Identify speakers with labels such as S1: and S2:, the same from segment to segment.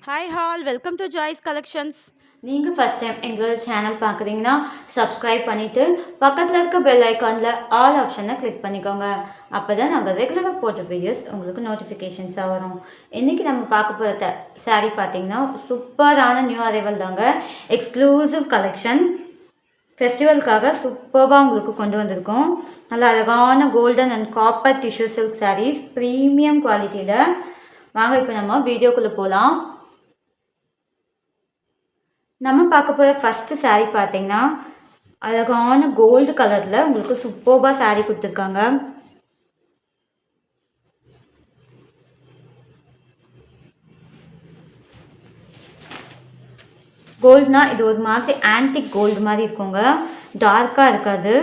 S1: Hi all welcome to Joys collections.
S2: நீங்கள் first time எங்களோட channel பார்க்குறீங்கன்னா சப்ஸ்கிரைப் பண்ணிவிட்டு பக்கத்தில் இருக்க பெல் ஐக்கானில் ஆல் ஆப்ஷனை கிளிக் பண்ணிக்கோங்க. அப்போ தான் நாங்கள் ரெகுலராக போட்ட வீடியோஸ் உங்களுக்கு நோட்டிஃபிகேஷன்ஸாக வரும். இன்றைக்கி நம்ம பார்க்க போகிற சாரீ பார்த்திங்கன்னா சூப்பரான நியூ அரைவல் தாங்க. எக்ஸ்க்ளூசிவ் கலெக்ஷன் ஃபெஸ்டிவலுக்காக சூப்பராக உங்களுக்கு கொண்டு வந்திருக்கோம். நல்ல அழகான golden and copper tissue silk saris premium குவாலிட்டியில். வாங்க இப்போ நம்ம வீடியோக்குள்ளே போகலாம். நம்ம பார்க்க போகிற ஃபஸ்ட்டு சாரீ பார்த்தீங்கன்னா அழகான கோல்டு கலரில் உங்களுக்கு சூப்பர்பாக சாரீ கொடுத்துருக்காங்க. கோல்டுனா இது ஒரு மாதிரி ஆன்டிக் கோல்டு மாதிரி இருக்குங்க, டார்க்காக இருக்காது.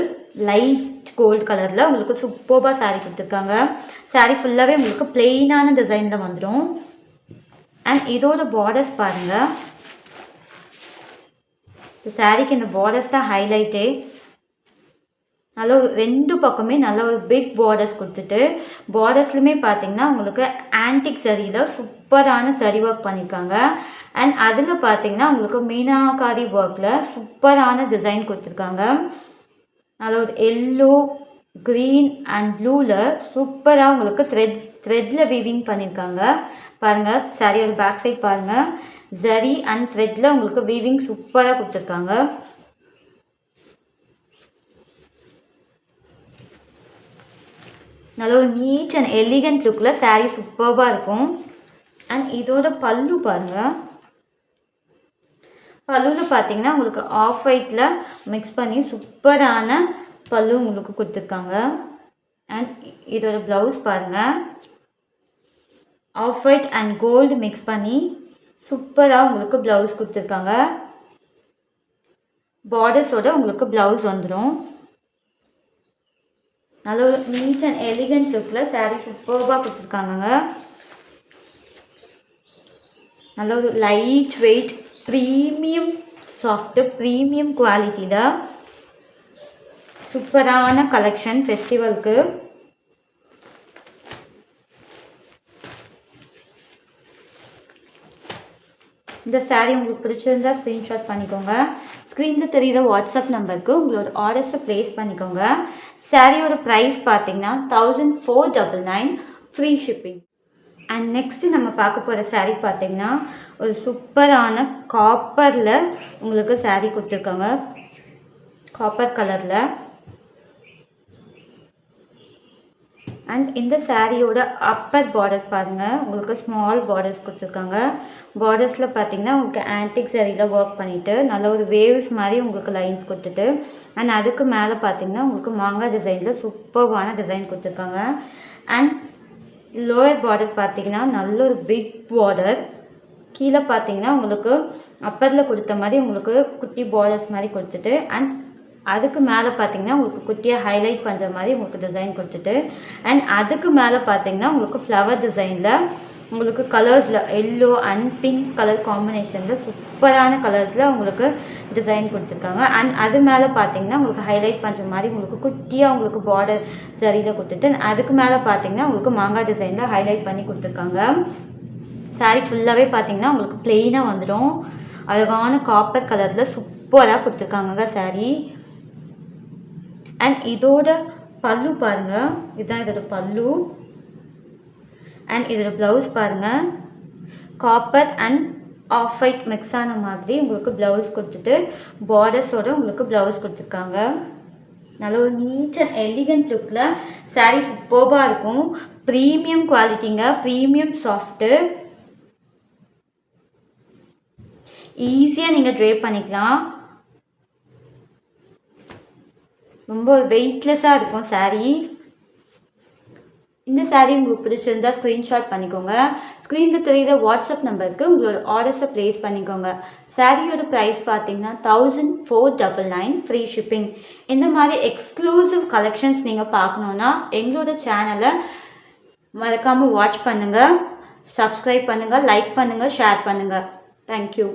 S2: லைட் கோல்டு கலரில் உங்களுக்கு சூப்பர்பாக சாரீ கொடுத்துருக்காங்க. சாரீ ஃபுல்லாகவே உங்களுக்கு பிளெயினான டிசைனில் வந்துடும். அண்ட் இதோட பார்டர்ஸ் பாருங்கள். இந்த சாரீக்கு இந்த பார்டர்ஸ் தான் ஹைலைட்டே. நல்ல ஒரு ரெண்டு பக்கமே நல்ல ஒரு பிக் பார்டர்ஸ் கொடுத்துட்டு பார்டர்ஸ்லையுமே பார்த்தீங்கன்னா உங்களுக்கு ஆன்டிக் சரியில் சூப்பரான சரி ஒர்க் பண்ணியிருக்காங்க. அண்ட் அதில் பார்த்தீங்கன்னா உங்களுக்கு மீனாகாரி ஒர்க்கில் சூப்பரான டிசைன் கொடுத்துருக்காங்க. நல்ல ஒரு எல்லோ க்ரீன் அண்ட் ப்ளூவில் சூப்பராக உங்களுக்கு த்ரெட்டில் வீவிங் பண்ணியிருக்காங்க. பாருங்கள் சாரியோட பேக் சைட் பாருங்கள். ஜரி அண்ட் த்ரெட்டில் உங்களுக்கு வீவிங் சூப்பராக கொடுத்துருக்காங்க. நல்ல ஒரு நீட் அண்ட் எலிகண்ட் லுக்கில் சாரீ சூப்பராக இருக்கும். அண்ட் இதோட பல்லு பாருங்கள். பல்லுவில் பார்த்தீங்கன்னா உங்களுக்கு ஆஃப் ஒயிட்டில் மிக்ஸ் பண்ணி சூப்பரான பல்லு உங்களுக்கு கொடுத்துருக்காங்க. அண்ட் இதோட ப்ளவுஸ் பாருங்கள். Off white and gold mix பண்ணி சூப்பராக உங்களுக்கு ப்ளவுஸ் கொடுத்துருக்காங்க. பார்டர்ஸோட உங்களுக்கு ப்ளவுஸ் வந்துடும். நல்ல ஒரு நீட் அண்ட் எலிகண்ட் லுக்கில் சாரீ சூப்பராக கொடுத்துருக்காங்க. நல்ல ஒரு light weight premium soft premium குவாலிட்டியில் சூப்பரான கலெக்ஷன் ஃபெஸ்டிவலுக்கு. இந்த சாரீ உங்களுக்கு பிடிச்சிருந்தா ஸ்க்ரீன்ஷாட் பண்ணிக்கோங்க. ஸ்க்ரீனில் தெரிகிற வாட்ஸ்அப் நம்பருக்கு உங்களோட ஆர்டர்ஸை ப்ளேஸ் பண்ணிக்கோங்க. சாரியோட ப்ரைஸ் பார்த்தீங்கன்னா 1499 ஃப்ரீ ஷிப்பிங். அண்ட் நெக்ஸ்ட்டு நம்ம பார்க்க போகிற சாரீ பார்த்தீங்கன்னா ஒரு சூப்பரான காப்பரில் உங்களுக்கு சாரீ கொடுத்துருக்காங்க. காப்பர் கலரில். அண்ட் இந்த சாரியோட அப்பர் பார்டர் பாருங்கள். உங்களுக்கு ஸ்மால் பார்டர்ஸ் கொடுத்துருக்காங்க. பார்டர்ஸில் பார்த்தீங்கன்னா உங்களுக்கு ஆன்டிக் சாரியில் ஒர்க் பண்ணிவிட்டு நல்ல ஒரு வேவ்ஸ் மாதிரி உங்களுக்கு லைன்ஸ் கொடுத்துட்டு அண்ட் அதுக்கு மேலே பார்த்தீங்கன்னா உங்களுக்கு மாங்காய் டிசைனில் சூப்பர்வான டிசைன் கொடுத்துருக்காங்க. அண்ட் லோயர் பார்டர் பார்த்தீங்கன்னா நல்ல ஒரு பிக் பார்டர். கீழே பார்த்தீங்கன்னா உங்களுக்கு அப்பரில் கொடுத்த மாதிரி உங்களுக்கு குட்டி பார்டர்ஸ் மாதிரி கொடுத்துட்டு அண்ட் அதுக்கு மேலே பார்த்தீங்கன்னா உங்களுக்கு குட்டியாக ஹைலைட் பண்ணுற மாதிரி உங்களுக்கு டிசைன் கொடுத்துட்டு அண்ட் அதுக்கு மேலே பார்த்தீங்கன்னா உங்களுக்கு ஃப்ளவர் டிசைனில் உங்களுக்கு கலர்ஸில் எல்லோ அண்ட் பிங்க் கலர் காம்பினேஷனில் சூப்பரான கலர்ஸில் உங்களுக்கு டிசைன் கொடுத்துருக்காங்க. அண்ட் அது மேலே பார்த்தீங்கன்னா உங்களுக்கு ஹைலைட் பண்ணுற மாதிரி உங்களுக்கு குட்டியாக உங்களுக்கு பார்டர் சரியில் கொடுத்துட்டு அதுக்கு மேலே பார்த்தீங்கன்னா உங்களுக்கு மாங்காய் டிசைனில் ஹைலைட் பண்ணி கொடுத்துருக்காங்க. சாரீ ஃபுல்லாகவே பார்த்தீங்கன்னா உங்களுக்கு பிளெயினாக வந்துடும். அழகான காப்பர் கலரில் சூப்பராக கொடுத்துருக்காங்க சாரீ. அண்ட் இதோட பல்லு பாருங்கள். இதுதான் இதோட பல்லு. அண்ட் இதோட ப்ளவுஸ் பாருங்கள். Copper and half white mix ஆன மாதிரி உங்களுக்கு ப்ளவுஸ் கொடுத்துட்டு பார்டர்ஸோடு உங்களுக்கு ப்ளவுஸ் கொடுத்துருக்காங்க. நல்ல ஒரு நீட் அண்ட் எலிகண்ட் லுக்கில் சாரீ சூப்பராக இருக்கும். ப்ரீமியம் குவாலிட்டிங்க, ப்ரீமியம் சாஃப்ட்டு. ஈஸியாக நீங்கள் ட்ரேப் பண்ணிக்கலாம். ரொம்ப வெயிட்லெஸ்ஸாக இருக்கும் சாரீ. இந்த சாரீ உங்களுக்கு பிடிச்சிருந்தா ஸ்க்ரீன்ஷாட் பண்ணிக்கோங்க. ஸ்க்ரீனில் தெரிகிற வாட்ஸ்அப் நம்பருக்கு உங்களோட ஆர்டர்ஸை ப்ளேஸ் பண்ணிக்கோங்க. சாரியோட ப்ரைஸ் பார்த்தீங்கன்னா 1499 ஃப்ரீ ஷிப்பிங். இந்த மாதிரி எக்ஸ்க்ளூசிவ் கலெக்ஷன்ஸ் நீங்கள் பார்க்கணுன்னா எங்களோட சேனலை மறக்காமல் வாட்ச் பண்ணுங்கள், சப்ஸ்கிரைப் பண்ணுங்கள், லைக் பண்ணுங்கள், ஷேர் பண்ணுங்கள். தேங்க்யூ.